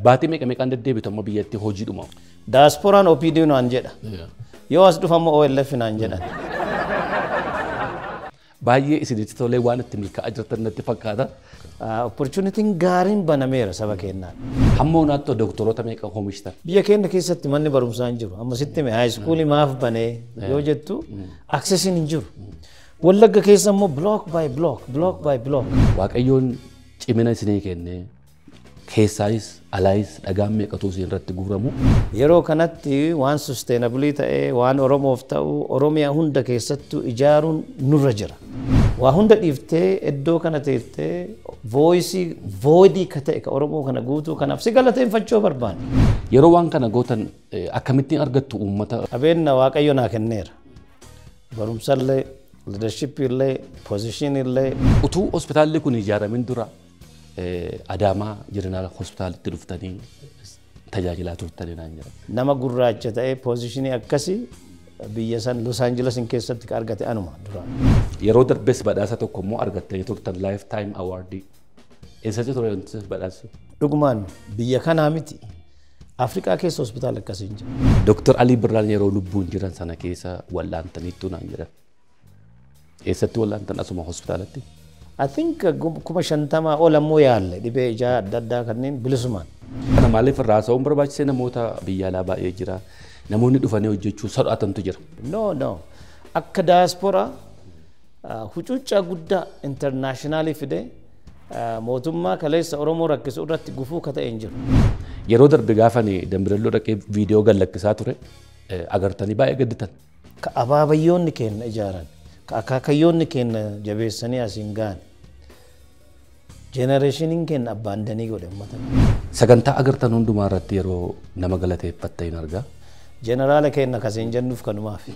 Baatii meeqa deddeebitu amma biyyatti hojii dhuma. Diasporaan OPD naan jedha. Yoo as dhufamu OLF naan jedhan. Baay'ee isinitti tolee waan itti milkaa'aa jirtan natti fakkaata. Opportunitiin gaariin banameera saba keenyaan. Hamma hundaatti doktoroota meeqa oomishtan? Biyya keenya keessatti manni barumsaa hin jiru. Amma sitti high schoolii maaf banee yoo jettu accessiin hin jiru. Wallagga keessa immoo block by block. Waaqayyoon cimina isinii kennee keessaayis alaayis dhagaan meeqatu isin irratti guuramu. Yeroo kanatti waan sustainability ta'ee waan Oromoof ta'u Oromiyaa hunda keessattuu ijaaruun nurra jira. Waa hunda dhiiftee iddoo kana teeftee voidii ka ta'e ka Oromoo kana guutuu kanaaf si galateeffachuu barbaanne. Yeroo waan kana gootan akkamittiin argattu uummata? Qabeenya Waaqayyo naa kenneera. Barumsallee, leadership illee, position illee. Utuu hospitaalli kun ijaaramin dura Adaamaa Jeneraal Hospitaalitti dhuftanii tajaajilaa turtanii naan jedha. Nama gurraacha ta'ee positionii akkasii biyya san Los Angeles keessatti ka argate anuma dura. Yeroo darbes badhaasa tokko immoo argattanii turtan lifetime award. Eessatti ture badhaasa? Dhugumaan biyya kanaa miti. Afrikaa keessa hospitaala akkasii hin jiru. Dr. Alii Birraan yeroo lubbuun jiran sana keessa wallaantaniittu naan jedha. Eessatti wallaantan asuma hospitaalatti? I think kuma 50 ol ammoo yaalle dhibee ijaa adda addaa kanneen bilisumaan. Kana maaliif irraa haasa'uun barbaachisee namoota biyya alaa baay'ee jira. Namoonni dhufanii hojjechuu sodaatan jira. No. Akka diaspora huccuuccaa guddaa internationally fide mootummaa kaleessa Oromoo rakkisu irratti gufuu ka ta'e hin jiru. Yeroo darbe gaafanii Dambirelloo dhaqee viidiyoo gallakkisaa ture agartanii baay'ee gadditan. Ka abaabayyoonni keenya ijaaran. Akaakayyoonni keenya jabeessanii asiin ga'an. Generationiin keenya abbaandanii godhe uummata. Sagantaa agartan hundumaa irratti yeroo nama galateeffatte hin argaa. Jeneraala keenya kasiin jennuuf kanumaaf.